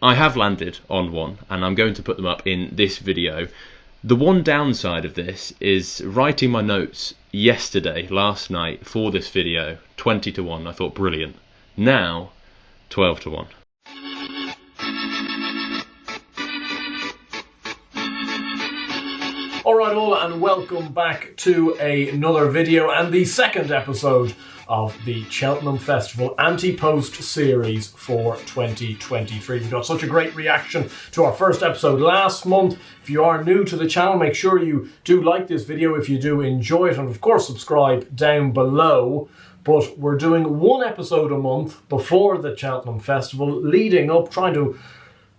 I have landed on one, and I'm going to put them up in this video. The one downside of this is writing my notes last night for this video, 20 to 1, I thought brilliant. Now, 12 to 1. Alright all, and welcome back to another video and the second episode of the Cheltenham Festival Ante Post series for 2023. We got such a great reaction to our first episode last month. If you are new to the channel, make sure you do like this video if you do enjoy it, and of course subscribe down below. But we're doing one episode a month before the Cheltenham Festival, leading up, trying to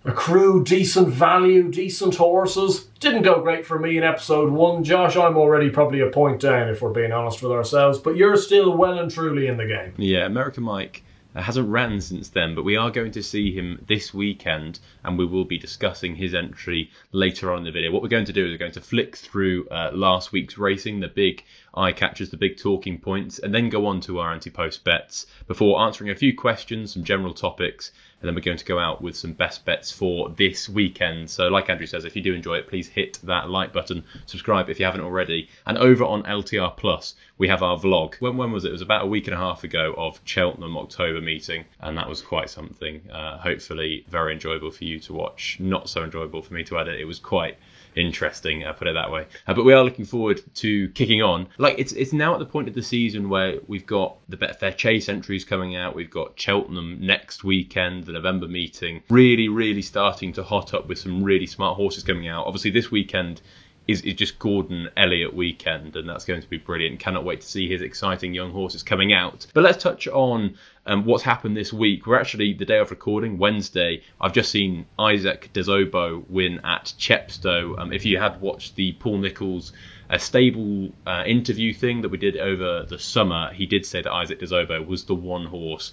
accrue decent value, decent horses. Didn't go great for me in episode 1. Josh, I'm already probably a point down if we're being honest with ourselves, but you're still well and truly in the game. Yeah, American Mike hasn't ran since then, but we are going to see him this weekend, and we will be discussing his entry later on in the video. What we're going to do is we're going to flick through last week's racing, the big eye catchers, the big talking points, and then go on to our anti-post bets before answering a few questions, some general topics, and then we're going to go out with some best bets for this weekend. So like Andrew says, if you do enjoy it, please hit that like button, subscribe if you haven't already. And over on LTR Plus, we have our vlog. When was it? It was about a week and a half ago of Cheltenham October meeting, and that was quite something. Hopefully very enjoyable for you to watch. Not so enjoyable for me to edit. It was quite interesting, put it that way. But we are looking forward to kicking on. Like it's now at the point of the season where we've got the Betfair Chase entries coming out. We've got Cheltenham next weekend, the November meeting, really starting to hot up with some really smart horses coming out. Obviously this weekend is just Gordon Elliott weekend, and that's going to be brilliant. Cannot wait to see his exciting young horses coming out. But let's touch on what's happened this week. We're actually, the day of recording, Wednesday, I've just seen Isaac Des Obeaux win at Chepstow. If you had watched the Paul Nicholls stable interview thing that we did over the summer, he did say that Isaac Des Obeaux was the one horse,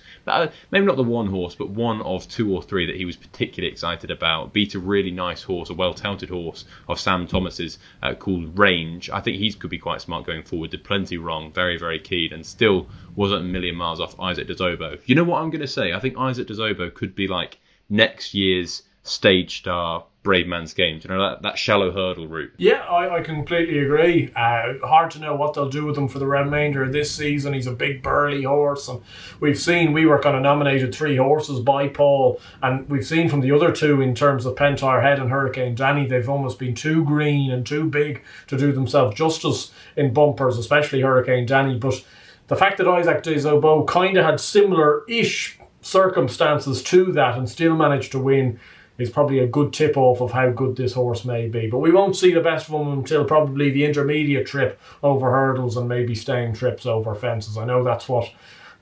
maybe not the one horse, but one of two or three that he was particularly excited about. Beat a really nice horse, a well-touted horse of Sam Thomas's called Range. I think he could be quite smart going forward. Did plenty wrong, very keen, and still wasn't a million miles off Isaac Des Obeaux. You know what I'm going to say? I think Isaac Des Obeaux could be like next year's stage star Bravemansgame. Do you know that shallow hurdle route? Yeah, I completely agree. Hard to know what they'll do with him for the remainder of this season. He's a big burly horse, and we were kind of nominated 3 horses by Paul, and we've seen from the other 2 in terms of Pentire Head and Hurricane Danny, they've almost been too green and too big to do themselves justice in bumpers, especially Hurricane Danny. But the fact that Isaac Des Obeaux kind of had similar-ish circumstances to that and still managed to win is probably a good tip-off of how good this horse may be. But we won't see the best of him until probably the intermediate trip over hurdles and maybe staying trips over fences. I know that's what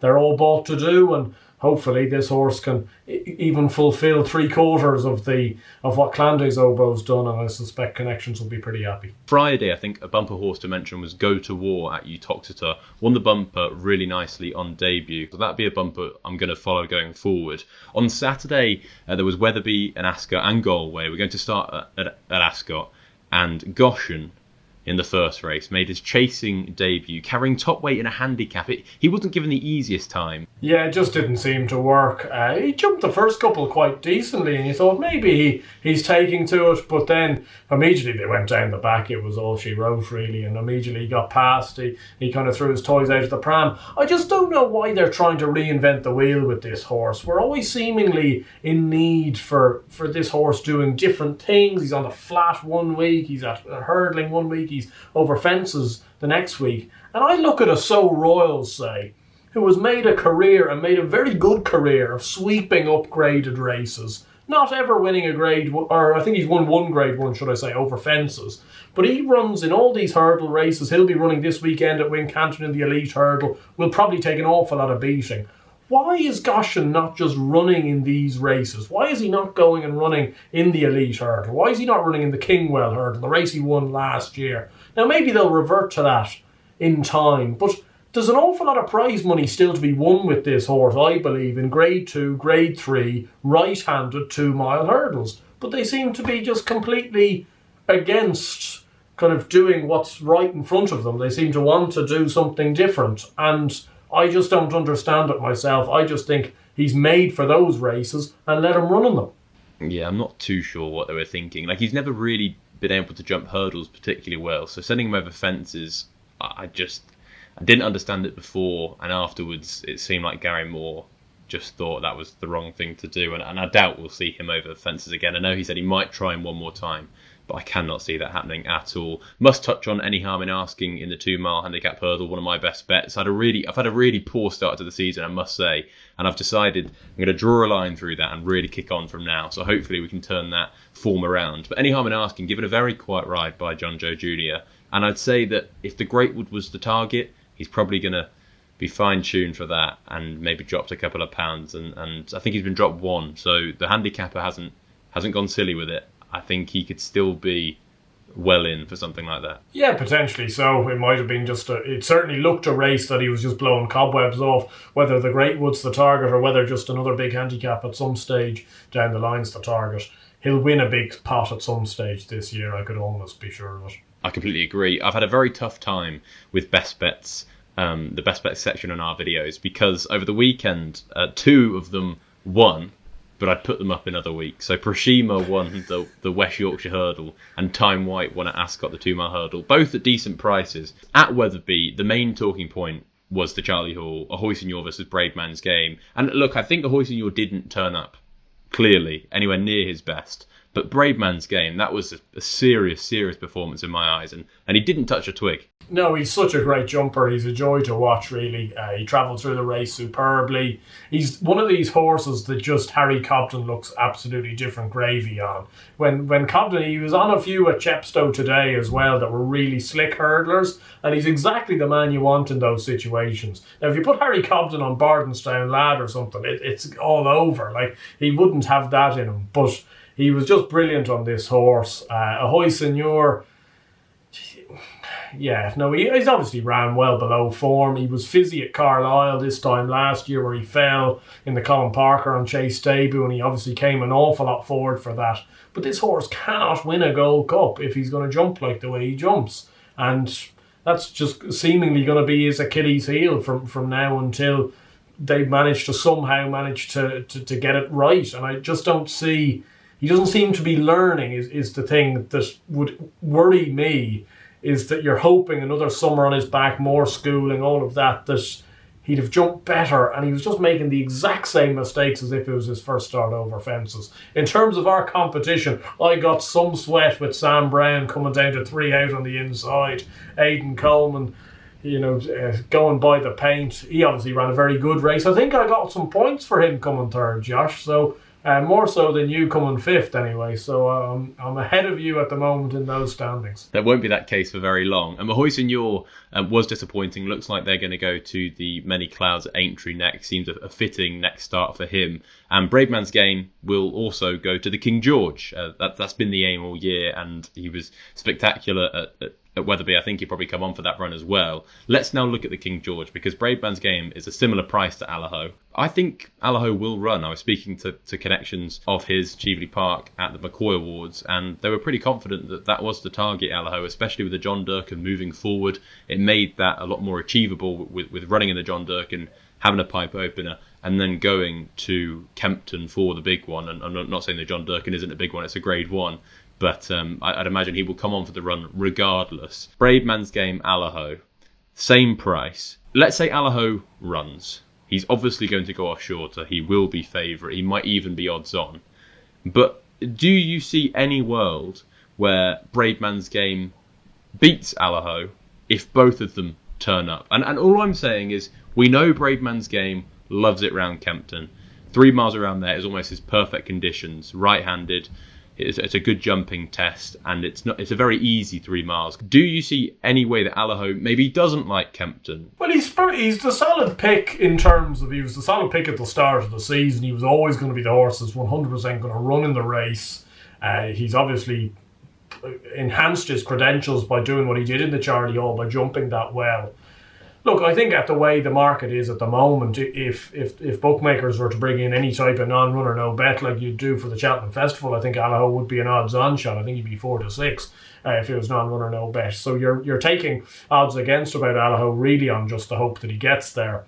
they're all bought to do, and hopefully this horse can even fulfil 3/4 of what Clan Des Obeaux's done, and I suspect Connections will be pretty happy. Friday, I think a bumper horse to mention was Go to War at Uttoxeter. Won the bumper really nicely on debut, so that'd be a bumper I'm going to follow going forward. On Saturday, there was Wetherby and Ascot and Galway. We're going to start at Ascot, and Goshen in the first race made his chasing debut, carrying top weight in a handicap. He wasn't given the easiest time. Yeah, it just didn't seem to work. He jumped the first couple quite decently, and you thought maybe he's taking to it, but then immediately they went down the back. It was all she wrote, really, and immediately he got past. He kind of threw his toys out of the pram. I just don't know why they're trying to reinvent the wheel with this horse. We're always seemingly in need for this horse doing different things. He's on the flat one week, he's at hurdling one week, he's over fences the next week. And I look at a So Royal, say, who has made a career, and made a very good career, of sweeping upgraded races, not ever winning a grade, or I think he's won one grade 1, should I say, over fences. But he runs in all these hurdle races. He'll be running this weekend at Wincanton in the Elite Hurdle. Will probably take an awful lot of beating. Why is Goshen not just running in these races? Why is he not going and running in the Elite Hurdle? Why is he not running in the Kingwell Hurdle, the race he won last year? Now, maybe they'll revert to that in time, but there's an awful lot of prize money still to be won with this horse, I believe, in Grade 2, Grade 3, right-handed 2-mile hurdles. But they seem to be just completely against kind of doing what's right in front of them. They seem to want to do something different, and I just don't understand it myself. I just think he's made for those races, and let him run in them. Yeah, I'm not too sure what they were thinking. Like, he's never really been able to jump hurdles particularly well, so sending him over fences, I didn't understand it before, and afterwards it seemed like Gary Moore just thought that was the wrong thing to do, and I doubt we'll see him over fences again. I know he said he might try him one more time, but I cannot see that happening at all. Must touch on any harm in asking in the 2-mile handicap hurdle, one of my best bets. I've had a really poor start to the season, I must say, and I've decided I'm going to draw a line through that and really kick on from now. So hopefully we can turn that form around. But any harm in asking, given a very quiet ride by John Joe Jr., and I'd say that if the Greatwood was the target, he's probably going to be fine-tuned for that and maybe dropped a couple of pounds. And I think he's been dropped one, so the handicapper hasn't gone silly with it. I think he could still be well in for something like that. Yeah, potentially so. It might have been it certainly looked a race that he was just blowing cobwebs off, whether the Greatwood's the target or whether just another big handicap at some stage down the line's the target. He'll win a big pot at some stage this year, I could almost be sure of it. I completely agree. I've had a very tough time with best bets, the best bets section on our videos, because over the weekend, 2 of them won, but I'd put them up in other weeks. So Proshima won the West Yorkshire Hurdle, and Time White won at Ascot the 2-mile hurdle, both at decent prices. At Wetherby, the main talking point was the Charlie Hall, Ahoy Senor versus Bravemansgame. And look, I think Ahoy Senor didn't turn up, clearly, anywhere near his best. But Bravemansgame, that was a serious performance in my eyes, and he didn't touch a twig. No, he's such a great jumper. He's a joy to watch, really. He travelled through the race superbly. He's one of these horses that just Harry Cobden looks absolutely different gravy on. When Cobden, he was on a few at Chepstow today as well that were really slick hurdlers, and he's exactly the man you want in those situations. Now, if you put Harry Cobden on Bardenstown Lad or something, it's all over. Like, he wouldn't have that in him, but he was just brilliant on this horse. Ahoy Senor, yeah, no, he's obviously ran well below form. He was fizzy at Carlisle this time last year where he fell in the Colin Parker on Chase debut, and he obviously came an awful lot forward for that. But this horse cannot win a Gold Cup if he's going to jump like the way he jumps. And that's just seemingly going to be his Achilles heel from now until they somehow manage to get it right. And I just don't see... He doesn't seem to be learning is the thing that would worry me, is that you're hoping another summer on his back, more schooling, all of that he'd have jumped better, and he was just making the exact same mistakes as if it was his first start over fences. In terms of our competition, I got some sweat with Sam Brown coming down to 3 out on the inside. Aidan Coleman, going by the paint. He obviously ran a very good race. I think I got some points for him coming third, Josh, so... more so than you coming fifth anyway, so I'm ahead of you at the moment in those standings. There won't be that case for very long. And Ahoy Senor was disappointing. Looks like they're going to go to the Many Clouds at Aintree next. Seems a fitting next start for him. And Bravemansgame will also go to the King George. That's been the aim all year, and he was spectacular at Wetherby. I think he'll probably come on for that run as well. Let's now look at the King George, because Bravemansgame is a similar price to Allaho. I think Allaho will run. I was speaking to connections of his Cheveley Park at the McCoy Awards, and they were pretty confident that was the target, Allaho, especially with the John Durkan moving forward. It made that a lot more achievable with running in the John Durkan, having a pipe opener, and then going to Kempton for the big one. And I'm not saying the John Durkan isn't a big one, it's a grade 1. But I'd imagine he will come on for the run regardless. Bravemansgame, Allaho, same price. Let's say Allaho runs. He's obviously going to go off shorter. He will be favourite. He might even be odds on. But do you see any world where Bravemansgame beats Allaho if both of them turn up? And all I'm saying is, we know Bravemansgame loves it round Kempton. 3 miles around there is almost his perfect conditions. Right-handed. It's a good jumping test, and it's a very easy 3 miles. Do you see any way that Allaho maybe doesn't like Kempton? Well, he's the solid pick in terms of, he was the solid pick at the start of the season. He was always going to be the horse that's 100% going to run in the race. He's obviously enhanced his credentials by doing what he did in the Charlie Hall, by jumping that well. Look, I think at the way the market is at the moment, if bookmakers were to bring in any type of non-runner no bet like you'd do for the Cheltenham Festival, I think Allaho would be an odds-on shot. I think he'd be 4 to 6 if it was non-runner no bet. So you're taking odds against about Allaho really on just the hope that he gets there.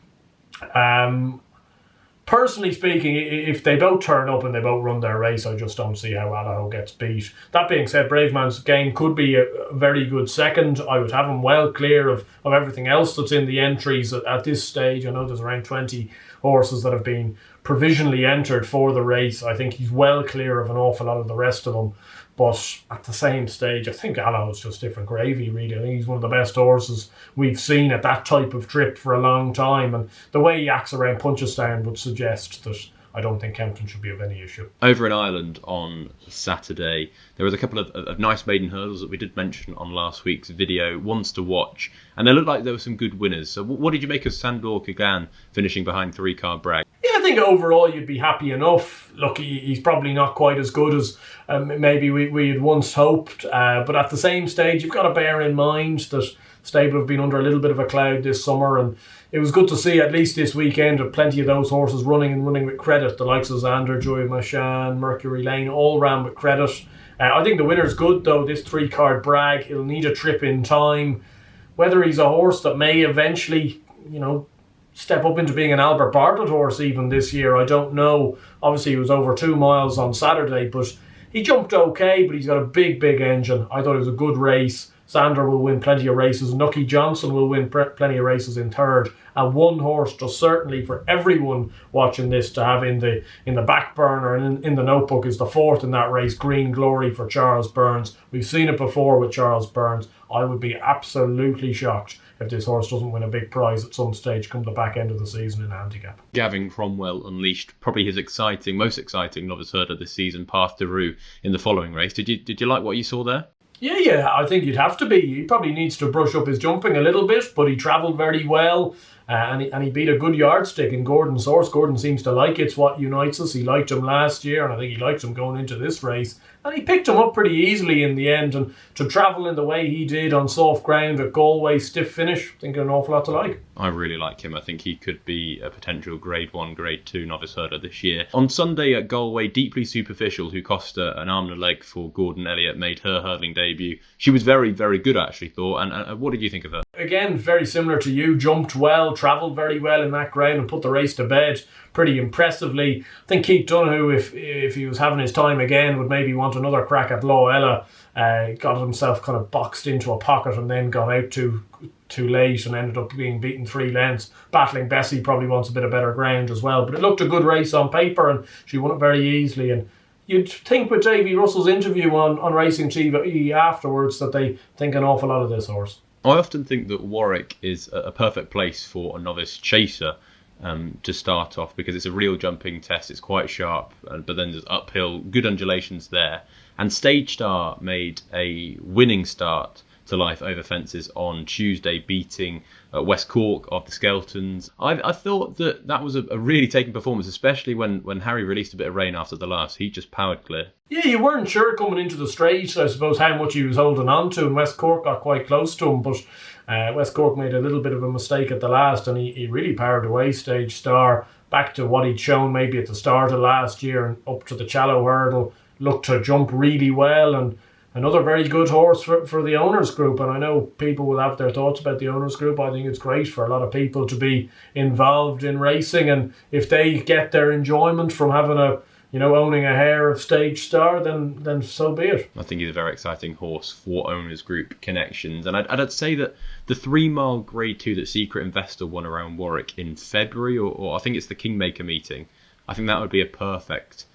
personally speaking, if they both turn up and they both run their race, I just don't see how Allaho gets beat. That being said, Bravemansgame could be a very good second. I would have him well clear of everything else that's in the entries at this stage. I know there's around 20 horses that have been provisionally entered for the race. I think he's well clear of an awful lot of the rest of them. But at the same stage, I think Allaho's just different gravy, really. I think he's one of the best horses we've seen at that type of trip for a long time. And the way he acts around Punchestown would suggest that I don't think Kempton should be of any issue. Over in Ireland on Saturday, there was a couple of nice maiden hurdles that we did mention on last week's video, ones to watch, and they looked like there were some good winners. So what did you make of Sandor Clegane finishing behind 3-car Bragg? Yeah, I think overall you'd be happy enough. Look, he's probably not quite as good as maybe we had once hoped, but at the same stage, you've got to bear in mind that stable have been under a little bit of a cloud this summer, and it was good to see at least this weekend with plenty of those horses running with credit. The likes of Xander, Joy Machan, Mercury Lane all ran with credit. I think the winner's good though, this 3-card Bragg. He'll need a trip in time. Whether he's a horse that may eventually, step up into being an Albert Bartlett horse even this year, I don't know. Obviously he was over 2 miles on Saturday, but he jumped okay, but he's got a big engine. I thought it was a good race. Xander will win plenty of races. Nucky Johnson will win plenty of races in third. And one horse does certainly for everyone watching this to have in the back burner and in the notebook is the fourth in that race, Green Glory for Charles Burns. We've seen it before with Charles Burns. I would be absolutely shocked if this horse doesn't win a big prize at some stage come the back end of the season in a handicap. Gavin Cromwell unleashed probably his most exciting novice hurdler this season, Path de Rue, in the following race. Did you like what you saw there? Yeah, I think you'd have to be. He probably needs to brush up his jumping a little bit, but he travelled very well. And he beat a good yardstick in Gordon's horse. Gordon seems to like it's what unites us. He liked him last year, and I think he likes him going into this race. And he picked him up pretty easily in the end. And to travel in the way he did on soft ground at Galway, stiff finish, I think an awful lot to like. I really like him. I think he could be a potential Grade 1, Grade 2 novice hurdler this year. On Sunday at Galway, Deeply Superficial, who cost an arm and a leg for Gordon Elliott, made her hurdling debut. She was very, very good, I actually thought. And what did you think of her? Again, very similar to you. Jumped well, travelled very well in that ground and put the race to bed pretty impressively. I think Keith Donoghue, if he was having his time again, would maybe want another crack at Law Ella. Got himself kind of boxed into a pocket and then got out too late and ended up being beaten 3 lengths. Battling Bessie probably wants a bit of better ground as well. But it looked a good race on paper and she won it very easily. And you'd think with Davy Russell's interview on Racing TV afterwards that they think an awful lot of this horse. I often think that Warwick is a perfect place for a novice chaser to start off because it's a real jumping test. It's quite sharp, but then there's uphill, good undulations there. And Stage Star made a winning start to life over fences on Tuesday, beating West Cork of the Skeltons. I thought that was a really taking performance, especially when Harry released a bit of rain after the last. He just powered clear. Yeah, you weren't sure coming into the straight, I suppose, how much he was holding on to, and West Cork got quite close to him, but West Cork made a little bit of a mistake at the last, and he really powered away Stage Star, back to what he'd shown maybe at the start of last year, and up to the Cheltenham Hurdle, looked to jump really well, and another very good horse for the owners group. And I know people will have their thoughts about the owners group. I think it's great for a lot of people to be involved in racing, and if they get their enjoyment from having owning a hair of Stage Star, then so be it. I think he's a very exciting horse for owners group connections. And I'd say that the 3 mile Grade 2 that Secret Investor won around Warwick in February, or I think it's the Kingmaker meeting, I think that would be a perfect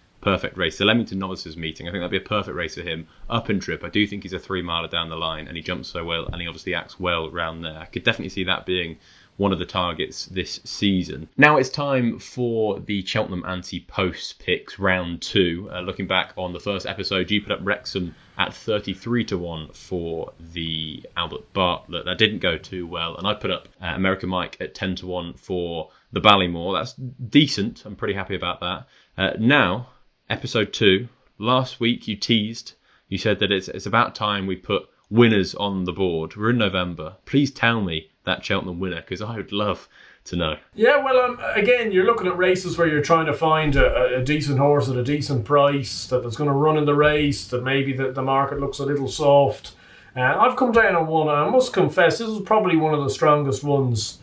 race. The Leamington Novices meeting, I think that'd be a perfect race for him. Up and trip, I do think he's a 3 miler down the line, and he jumps so well, and he obviously acts well around there. I could definitely see that being one of the targets this season. Now it's time for the Cheltenham Ante Post picks, round 2. Looking back on the first episode, you put up Wrexham at 33-1 for the Albert Bartlett. That didn't go too well, and I put up American Mike at 10-1 for the Ballymore. That's decent. I'm pretty happy about that. Now, episode 2. Last week you teased. You said that it's about time we put winners on the board. We're in November. Please tell me that Cheltenham winner, because I would love to know. Yeah, well, again, you're looking at races where you're trying to find a decent horse at a decent price, that's going to run in the race, that maybe the market looks a little soft. I've come down on one, and I must confess, this is probably one of the strongest ones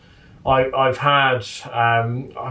I've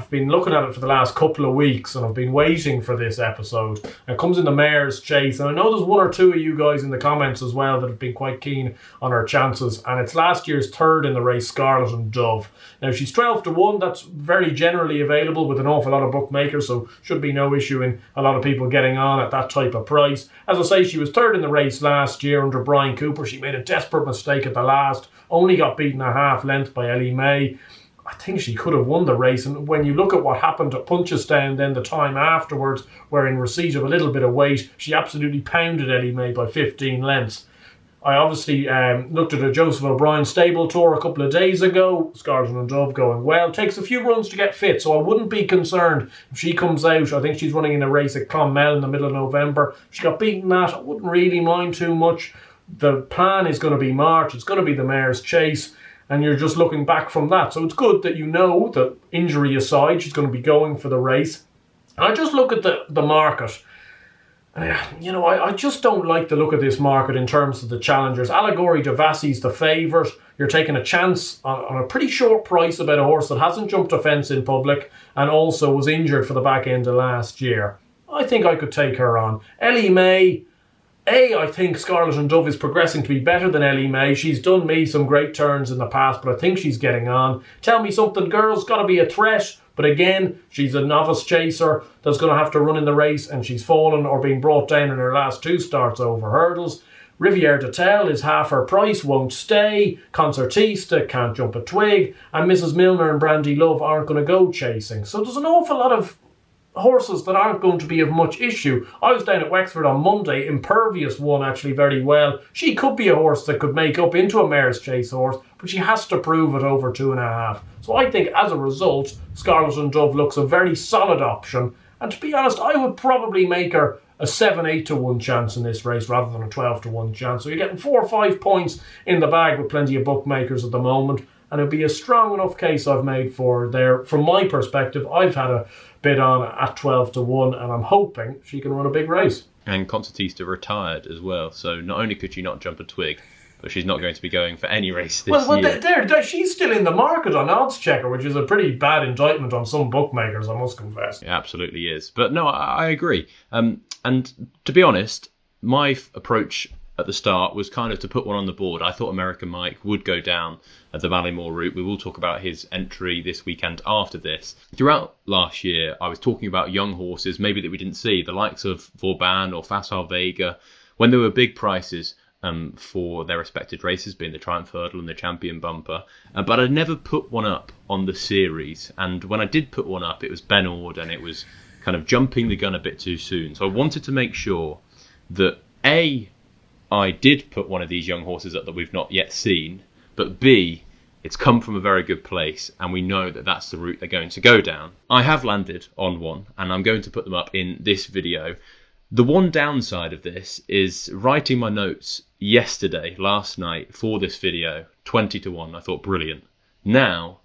been looking at it for the last couple of weeks, and I've been waiting for this episode. It comes in the Mayor's Chase, and I know there's one or two of you guys in the comments as well that have been quite keen on her chances, and it's last year's third in the race, Scarlet and Dove. Now, she's 12 to 1. That's very generally available with an awful lot of bookmakers, so should be no issue in a lot of people getting on at that type of price. As I say, she was third in the race last year under Brian Cooper. She made a desperate mistake at the last, only got beaten a half length by Ellie May. I think she could have won the race, and when you look at what happened at Punchestown then the time afterwards, where in receipt of a little bit of weight, she absolutely pounded Ellie May by 15 lengths. I obviously looked at a Joseph O'Brien stable tour a couple of days ago. Scarlet and Dove going well. Takes a few runs to get fit, so I wouldn't be concerned if she comes out. I think she's running in a race at Clonmel in the middle of November. If she got beaten that, I wouldn't really mind too much. The plan is going to be March. It's going to be the Mayor's Chase, and you're just looking back from that. So it's good that you know that, injury aside, she's going to be going for the race. And I just look at the market. I just don't like the look of this market in terms of the challengers. Allegory Devassi's the favourite. You're taking a chance on a pretty short price about a horse that hasn't jumped a fence in public and also was injured for the back end of last year. I think I could take her on. Ellie May, I think Scarlet and Dove is progressing to be better than Ellie May. She's done me some great turns in the past, but I think she's getting on. Tell Me Something Girl's got to be a threat. But again, she's a novice chaser that's going to have to run in the race, and she's fallen or been brought down in her last two starts over hurdles. Riviere de Tel is half her price, won't stay. Concertista can't jump a twig. And Mrs. Milner and Brandy Love aren't going to go chasing. So there's an awful lot of horses that aren't going to be of much issue. I was down at Wexford on Monday. Impervious won actually very well. She could be a horse that could make up into a Mayor's Chase horse, but she has to prove it over 2.5. So I think as a result, Scarlet and Dove looks a very solid option. And to be honest, I would probably make her a 7-8 to 1 chance in this race rather than a 12 to 1 chance. So you're getting 4 or 5 points in the bag with plenty of bookmakers at the moment. And it'll be a strong enough case I've made for there. From my perspective, I've had a bid on at 12 to 1, and I'm hoping she can run a big race. And Concertista retired as well, so not only could she not jump a twig, but she's not going to be going for any race this year. She's still in the market on Odds Checker, which is a pretty bad indictment on some bookmakers, I must confess. It absolutely is. But no, I agree. And to be honest, my approach at the start was kind of to put one on the board. I thought American Mike would go down the Ballymore route. We will talk about his entry this weekend after this. Throughout last year, I was talking about young horses, maybe that we didn't see, the likes of Vauban or Facile Vega, when there were big prices for their respected races, being the Triumph Hurdle and the Champion Bumper. But I never put one up on the series. And when I did put one up, it was Ben Ord, and it was kind of jumping the gun a bit too soon. So I wanted to make sure that A, I did put one of these young horses up that we've not yet seen, but B, it's come from a very good place, and we know that that's the route they're going to go down. I have landed on one, and I'm going to put them up in this video. The one downside of this is writing my notes yesterday, last night, for this video, 20 to 1, I thought brilliant. Now,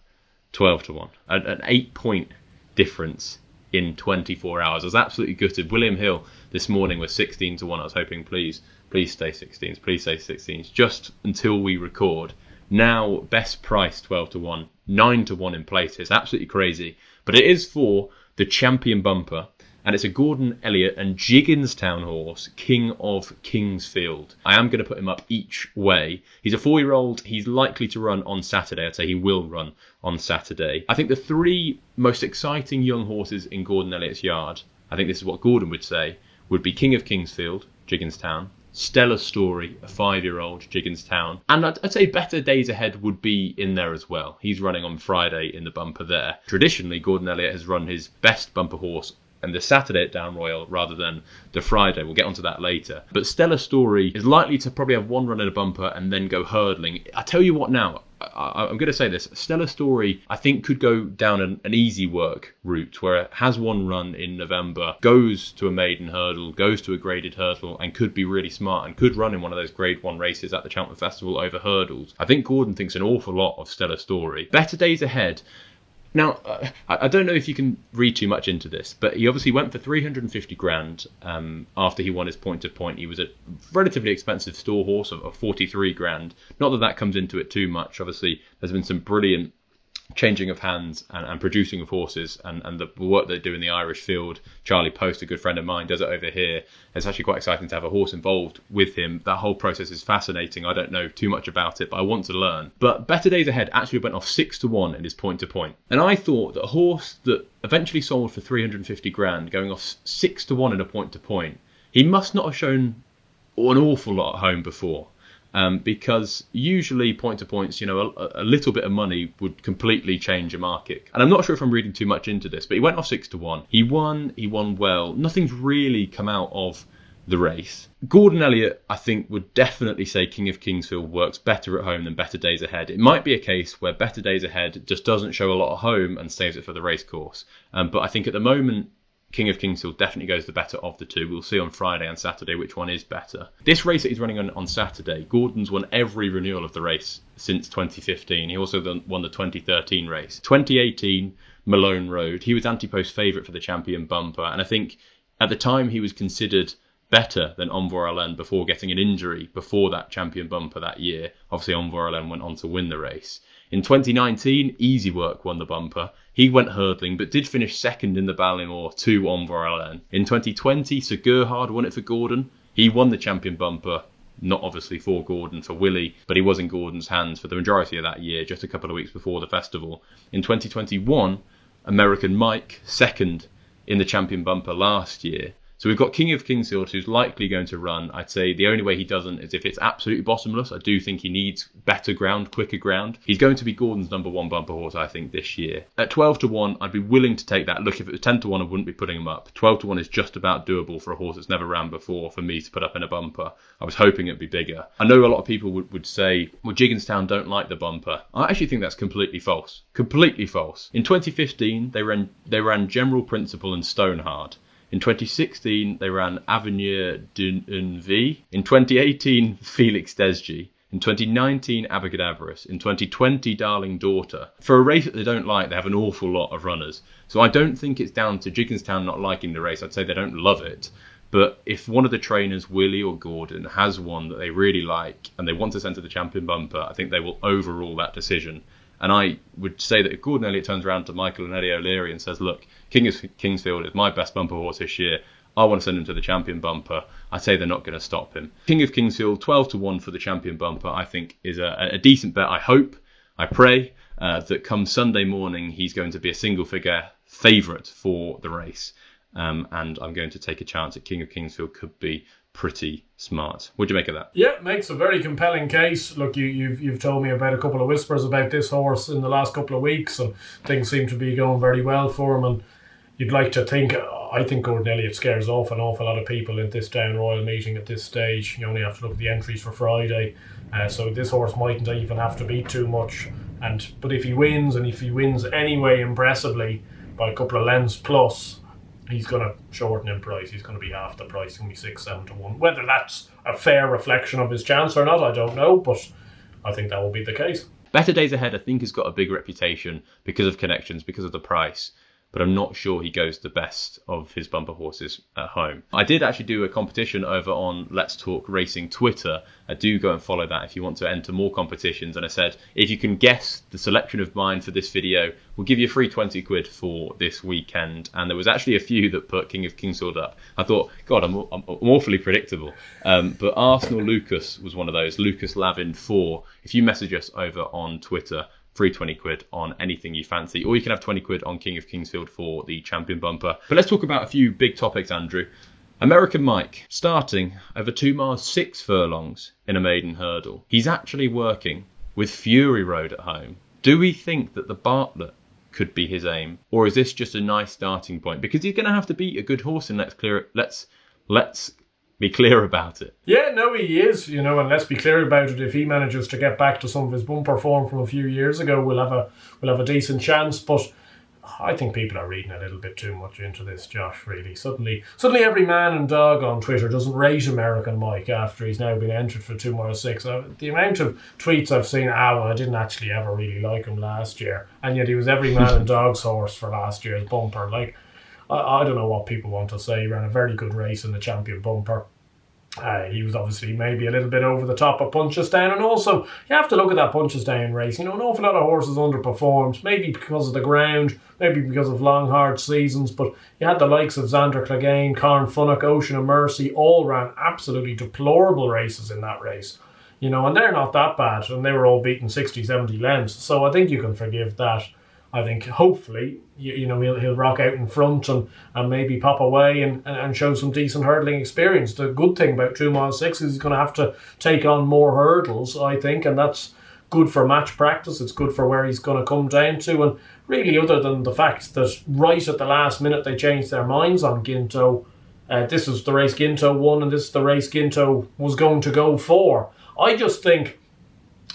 12 to 1, an 8-point difference in 24 hours. I was absolutely gutted. William Hill this morning was 16 to 1. I was hoping, please stay 16s, please stay 16s, just until we record. Now, best price 12 to 1, 9 to 1 in places. Absolutely crazy. But it is for the Champion Bumper, and it's a Gordon Elliott and Jigginstown horse, King of Kingsfield. I am going to put him up each way. He's a 4-year-old. He's likely to run on Saturday. I'd say he will run on Saturday. I think the 3 most exciting young horses in Gordon Elliott's yard, I think this is what Gordon would say, would be King of Kingsfield, Jigginstown, Stellar Story, a 5-year-old, Jigginstown. And I'd say Better Days Ahead would be in there as well. He's running on Friday in the bumper there. Traditionally, Gordon Elliott has run his best bumper horse and the Saturday at Down Royal rather than the Friday. We'll get onto that later. But Stellar Story is likely to probably have one run in a bumper and then go hurdling. I tell you what now, I'm going to say this. Stellar Story, I think, could go down an easy work route where it has one run in November, goes to a maiden hurdle, goes to a graded hurdle, and could be really smart and could run in one of those Grade 1 races at the Cheltenham Festival over hurdles. I think Gordon thinks an awful lot of Stellar Story. Better Days Ahead. Now, I don't know if you can read too much into this, but he obviously went for 350 grand after he won his point-to-point. He was a relatively expensive store horse of 43 grand. Not that that comes into it too much. Obviously, there's been some brilliant changing of hands and producing of horses and the work they do in the Irish field. Charlie Post, a good friend of mine, does it over here. It's actually quite exciting to have a horse involved with him. That whole process is fascinating. I don't know too much about it, but I want to learn. But Better Days Ahead actually went off 6-1 in his point to point. And I thought that a horse that eventually sold for 350 grand, going off 6-1 in a point to point, he must not have shown an awful lot at home before. Because usually point to points, a little bit of money would completely change a market. And I'm not sure if I'm reading too much into this, but he went off 6-1. He won well. Nothing's really come out of the race. Gordon Elliott, I think, would definitely say King of Kingsfield works better at home than Better Days Ahead. It might be a case where Better Days Ahead just doesn't show a lot at home and saves it for the race course. But I think at the moment, King of Kingsfield definitely goes the better of the two. We'll see on Friday and Saturday which one is better. This race that he's running on Saturday, Gordon's won every renewal of the race since 2015. He also won the 2013 race. 2018, Malone Road. He was Ante Post favourite for the champion bumper. And I think at the time he was considered better than Envoi Allen before getting an injury before that champion bumper that year. Obviously, Envoi Allen went on to win the race. In 2019, Easy Work won the bumper. He went hurdling, but did finish second in the Ballymore to Envoi Allen. In 2020, Sir Gerhard won it for Gordon. He won the champion bumper, not obviously for Gordon, for Willie, but he was in Gordon's hands for the majority of that year, just a couple of weeks before the festival. In 2021, American Mike, second in the champion bumper last year. So we've got King of Kingsfield, who's likely going to run. I'd say the only way he doesn't is if it's absolutely bottomless. I do think he needs better ground, quicker ground. He's going to be Gordon's number one bumper horse, I think, this year. At 12-1, I'd be willing to take that. Look, if it was 10-1, I wouldn't be putting him up. 12-1 is just about doable for a horse that's never ran before for me to put up in a bumper. I was hoping it'd be bigger. I know a lot of people would say, well, Gigginstown don't like the bumper. I actually think that's completely false. Completely false. In 2015, they ran General Principle and Stonehard. In 2016, they ran Avenir d'Unvi. In 2018, Felix Desgy. In 2019, Abacadabras. In 2020, Darling Daughter. For a race that they don't like, they have an awful lot of runners. So I don't think it's down to Gigginstown not liking the race. I'd say they don't love it. But if one of the trainers, Willie or Gordon, has one that they really like and they want to send to the champion bumper, I think they will overrule that decision. And I would say that if Gordon Elliott turns around to Michael and Eddie O'Leary and says, look, King of Kingsfield is my best bumper horse this year, I want to send him to the champion bumper, I'd say they're not going to stop him. King of Kingsfield, 12-1 for the champion bumper, I think is a decent bet. I hope, I pray that come Sunday morning, he's going to be a single figure favourite for the race. And I'm going to take a chance that King of Kingsfield could be pretty smart. What do you make of that? Yeah, makes a very compelling case. Look, you've told me about a couple of whispers about this horse in the last couple of weeks, and things seem to be going very well for him. And you'd like to think, I think Gordon Elliott scares off an awful lot of people at this Down Royal meeting at this stage. You only have to look at the entries for Friday, so this horse mightn't even have to beat too much. But if he wins, and if he wins anyway impressively by a couple of lengths plus, he's going to shorten in price. He's going to be half the price. He's going to be 6-7-1. Whether that's a fair reflection of his chance or not, I don't know, but I think that will be the case. Better Days Ahead, I think, has got a big reputation because of connections, because of the price. But I'm not sure he goes the best of his bumper horses at home. I did actually do a competition over on Let's Talk Racing Twitter. I do go and follow that if you want to enter more competitions. And I said, if you can guess the selection of mine for this video, we'll give you a free 20 quid for this weekend. And there was actually a few that put King of Kingsfield up. I thought, God, I'm awfully predictable. But Arsenal Lucas was one of those. Lucas Lavin 4. If you message us over on Twitter, free 20 quid on anything you fancy, or you can have 20 quid on King of Kingsfield for the champion bumper. But let's talk about a few big topics, Andrew. American Mike, starting over 2 miles 6 furlongs in a maiden hurdle. He's actually working with Fury Road at home. Do we think that the Bartlett could be his aim, or is this just a nice starting point? Because he's going to have to beat a good horse, and let's be clear about it. Yeah, no, he is, and let's be clear about it. If he manages to get back to some of his bumper form from a few years ago, we'll have a decent chance. But I think people are reading a little bit too much into this, Josh, really. Suddenly every man and dog on Twitter doesn't rate American Mike after he's now been entered for 2 miles 6. The amount of tweets I've seen, well, I didn't actually ever really like him last year, and yet he was every man and dog's horse for last year's bumper. I don't know what people want to say. He ran a very good race in the champion bumper. He was obviously maybe a little bit over the top at Punchestown, and also you have to look at that Punchestown race. An awful lot of horses underperformed, maybe because of the ground, maybe because of long hard seasons, but you had the likes of Xander Clegane, Carnfunnock, Ocean and Mercy all ran absolutely deplorable races in that race. And they're not that bad, and they were all beaten 60, 70 lengths, so I think you can forgive that. I think hopefully he'll rock out in front and maybe pop away and show some decent hurdling experience. The good thing about 2 mile 6 is he's going to have to take on more hurdles, I think, and that's good for match practice. It's good for where he's going to come down to. And really, other than the fact that right at the last minute they changed their minds on Ginto, this is the race Ginto won and this is the race Ginto was going to go for. I just think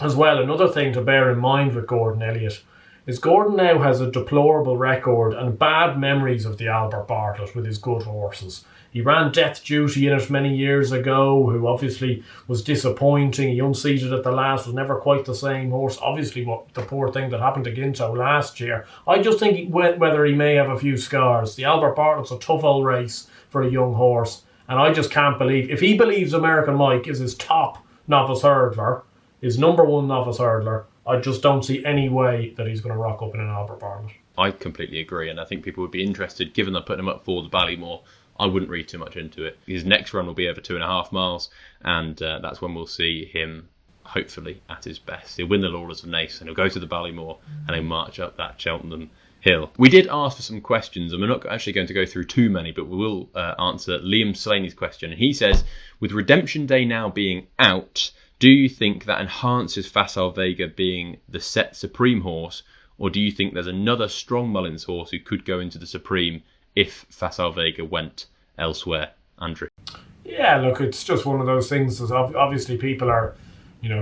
as well, another thing to bear in mind with Gordon Elliott is Gordon now has a deplorable record and bad memories of the Albert Bartlett with his good horses. He ran Death Duty in it many years ago, who obviously was disappointing. He unseated at the last, was never quite the same horse. Obviously, what the poor thing that happened to Ginto last year. I just think whether he may have a few scars. The Albert Bartlett's a tough old race for a young horse, and I just can't believe, if he believes American Mike is his top novice hurdler, his number one novice hurdler, I just don't see any way that he's going to rock up in an Albert Bartlett. I completely agree, and I think people would be interested, given they're putting him up for the Ballymore. I wouldn't read too much into it. His next run will be over 2.5 miles, and that's when we'll see him, hopefully, at his best. He'll win the Laurels of Naas, and he'll go to the Ballymore, and he'll march up that Cheltenham hill. We did ask for some questions, and we're not actually going to go through too many, but we will answer Liam Slaney's question. And he says, with Redemption Day now being out, do you think that enhances Facile Vega being the set Supreme horse, or do you think there's another strong Mullins horse who could go into the Supreme if Facile Vega went elsewhere? Andrew? Yeah, look, it's just one of those things that obviously people are,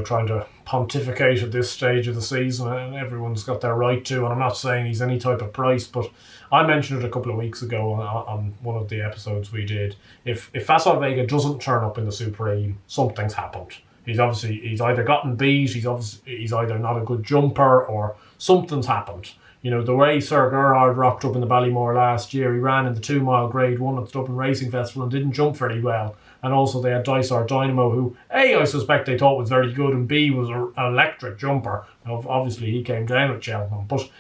trying to pontificate at this stage of the season, and everyone's got their right to, and I'm not saying he's any type of price, but I mentioned it a couple of weeks ago on one of the episodes we did. If Facile Vega doesn't turn up in the Supreme, something's happened. He's either gotten beat, he's either not a good jumper, or something's happened. The way Sir Gerhard rocked up in the Ballymore last year, he ran in the 2 mile grade 1 at the Dublin Racing Festival and didn't jump very well. And also they had Dysart Dynamo, who A, I suspect they thought was very good, and B, was an electric jumper. Obviously he came down at Cheltenham, but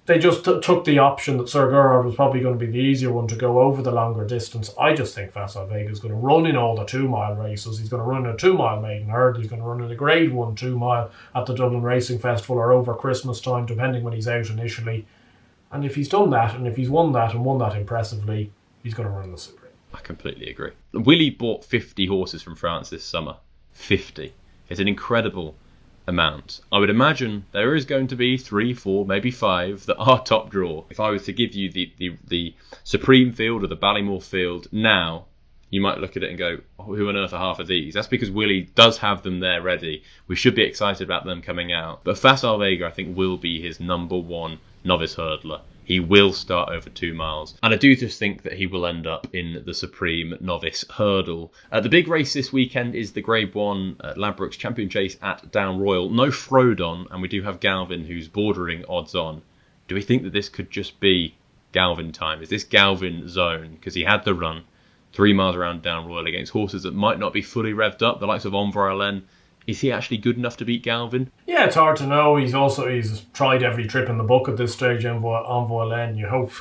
they just took the option that Sir Gerhard was probably going to be the easier one to go over the longer distance. I just think Facile Vega is going to run in all the 2 mile races. He's going to run in a 2 mile Maiden Hurdle. He's going to run in a grade 1 2 mile at the Dublin Racing Festival or over Christmas time, depending when he's out initially. And if he's done that, and if he's won that and won that impressively, he's going to run in the Supreme. I completely agree. Willie bought 50 horses from France this summer. 50. It's an incredible amount. I would imagine there is going to be 3, 4, maybe 5 that are top draw. If I was to give you the Supreme field or the Ballymore field now, you might look at it and go, who on earth are half of these? That's because Willie does have them there ready. We should be excited about them coming out. But Facile Vega, I think, will be his number one novice hurdler. He will start over 2 miles. And I do just think that he will end up in the Supreme Novice Hurdle. The big race this weekend is the Grade 1 Ladbrokes Champion Chase at Down Royal. No Frodon, and we do have Galvin, who's bordering odds on. Do we think that this could just be Galvin time? Is this Galvin zone? Because he had the run 3 miles around Down Royal against horses that might not be fully revved up, the likes of Envoy Allen. Is he actually good enough to beat Galvin? Yeah, it's hard to know. He's tried every trip in the book at this stage, Envoy Allen. You hope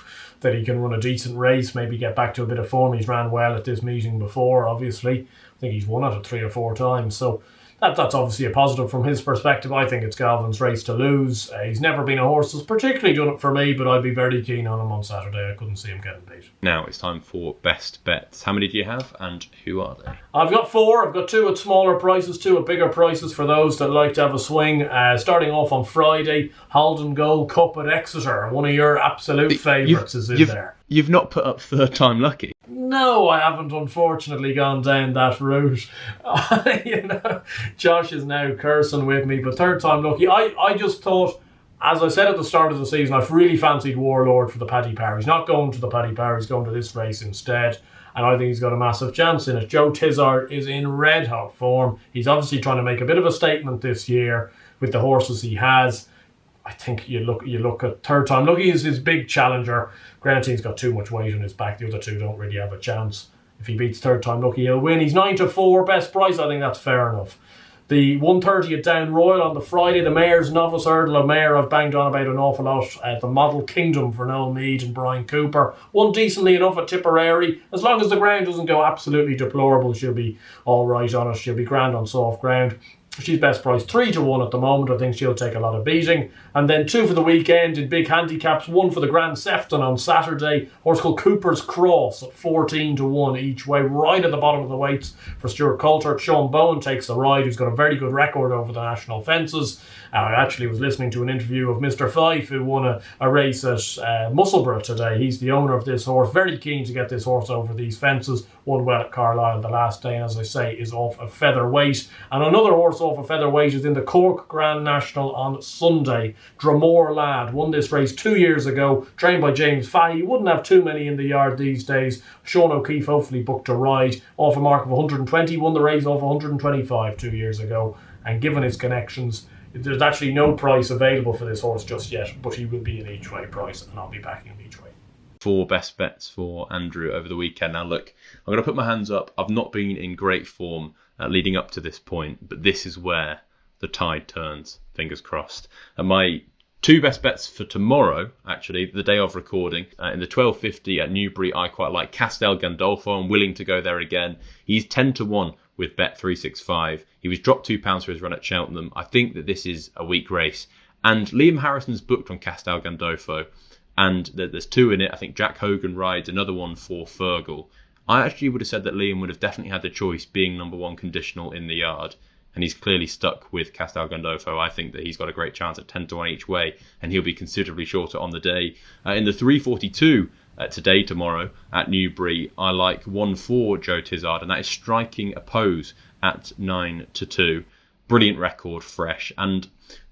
that he can run a decent race, maybe get back to a bit of form. He's ran well at this meeting before, obviously. I think he's won it 3 or 4 times. So that's obviously a positive from his perspective. I think it's Galvin's race to lose. He's never been a horse that's particularly done it for me, but I'd be very keen on him on Saturday. I couldn't see him getting beat. Now it's time for best bets. How many do you have and who are they? I've got 4. I've got 2 at smaller prices, 2 at bigger prices for those that like to have a swing. Starting off on Friday, Halden Gold Cup at Exeter. One of your absolute favourites is in there. You've not put up third time lucky? No, I haven't unfortunately gone down that route. Josh is now cursing with me, but third time lucky. I just thought, as I said at the start of the season, I've really fancied Warlord for the Paddy Power. He's not going to the Paddy Power, he's going to this race instead, and I think he's got a massive chance in it. Joe Tizard is in red hot form. He's obviously trying to make a bit of a statement this year with the horses he has. I think you look at third time lucky is his big challenger. Granted, he's got too much weight on his back. The other 2 don't really have a chance. If he beats third time lucky, he'll win. He's 9-4, best price. I think that's fair enough. The 130 at Down Royal on the Friday, the Mayor's Novice Hurdle, a mare I've banged on about an awful lot. The Model Kingdom for Noel Meade and Brian Cooper. Won decently enough at Tipperary. As long as the ground doesn't go absolutely deplorable, she'll be all right on it. She'll be grand on soft ground. She's best price 3-1 at the moment. I think she'll take a lot of beating. And then 2 for the weekend in big handicaps. 1 for the Grand Sefton on Saturday. Horse called Cooper's Cross at 14-1 each way. Right at the bottom of the weights for Stuart Coulter. Sean Bowen takes the ride, who's got a very good record over the national fences. I actually was listening to an interview of Mr. Fife, who won a race at Musselburgh today. He's the owner of this horse. Very keen to get this horse over these fences. Won well at Carlisle the last day, and as I say, is off a featherweight. And another horse off a featherweight is in the Cork Grand National on Sunday. Dromore Lad won this race 2 years ago, trained by James Fahey. Wouldn't have too many in the yard these days. Sean O'Keefe hopefully booked a ride. Off a mark of 120, won the race off 125 2 years ago. And given his connections, there's actually no price available for this horse just yet, but he will be an each way price, and I'll be backing him each way. 4 best bets for Andrew over the weekend. Now look, I'm going to put my hands up. I've not been in great form leading up to this point, but this is where the tide turns, fingers crossed. And my 2 best bets for tomorrow, actually, the day of recording, in the 1250 at Newbury, I quite like Castel Gandolfo. I'm willing to go there again. He's 10-1 with Bet365. He was dropped £2 for his run at Cheltenham. I think that this is a weak race. And Liam Harrison's booked on Castel Gandolfo. And there's 2 in it. I think Jack Hogan rides, another one for Fergal. I actually would have said that Liam would have definitely had the choice being number 1 conditional in the yard. And he's clearly stuck with Castel Gandolfo. I think that he's got a great chance at 10-1 each way. And he'll be considerably shorter on the day. In the 342... tomorrow at Newbury, I like 1-4 Joe Tizard, and that is striking a pose at 9-2. Brilliant record, fresh, and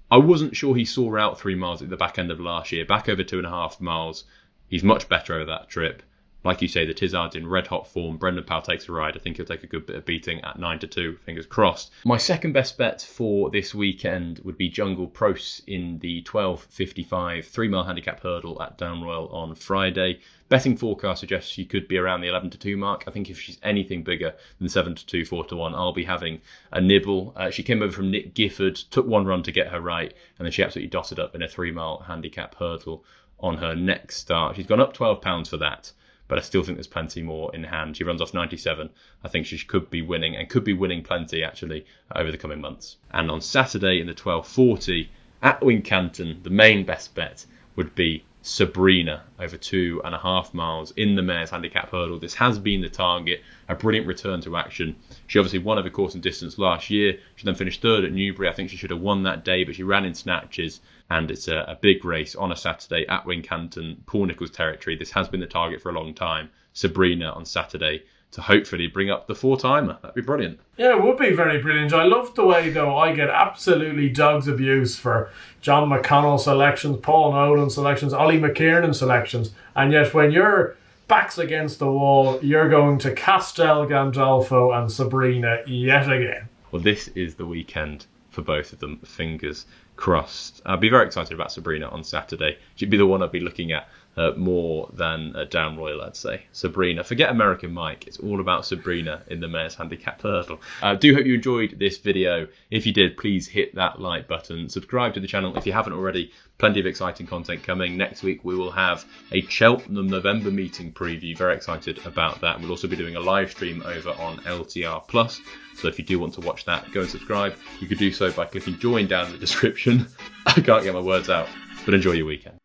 I wasn't sure he saw out 3 miles at the back end of last year. Back over 2.5 miles, he's much better over that trip. Like you say, the Tizard's in red hot form. Brendan Powell takes a ride. I think he'll take a good bit of beating at 9-2. Fingers crossed. My second best bet for this weekend would be Jungle Pros in the 12:55 3-mile handicap hurdle at Down Royal on Friday. Betting forecast suggests she could be around the 11-2 mark. I think if she's anything bigger than 7-2, 4-1, I'll be having a nibble. She came over from Nick Gifford, took 1 run to get her right, and then she absolutely dotted up in a 3-mile handicap hurdle on her next start. She's gone up £12 for that, but I still think there's plenty more in hand. She runs off 97. I think she could be winning, and could be winning plenty, actually, over the coming months. And on Saturday in the 12:40 at Wincanton, the main best bet would be Sabrina over 2.5 miles in the mare's handicap hurdle. This has been the target, a brilliant return to action. She obviously won over course and distance last year. She then finished 3rd at Newbury. I think she should have won that day, but she ran in snatches, and it's a big race on a Saturday at Wincanton, Paul Nicholls territory. This has been the target for a long time. Sabrina on Saturday to hopefully bring up the 4-timer. That'd be brilliant. Yeah, it would be very brilliant. I love the way, though, I get absolutely dog's abuse for John McConnell selections, Paul Nolan selections, Ollie McKiernan selections, and yet when your back's against the wall, you're going to Castel Gandolfo and Sabrina yet again. Well, this is the weekend for both of them. Fingers crossed. I'll be very excited about Sabrina on Saturday. She'd be the one I'd be looking at more than Down Royal, I'd say. Sabrina. Forget American Mike. It's all about Sabrina in the mare's handicap hurdle. Do hope you enjoyed this video. If you did, please hit that like button. Subscribe to the channel if you haven't already. Plenty of exciting content coming. Next week we will have a Cheltenham November meeting preview. Very excited about that. We'll also be doing a live stream over on LTR Plus. So if you do want to watch that, go and subscribe. You could do so by clicking join down in the description. I can't get my words out, but enjoy your weekend.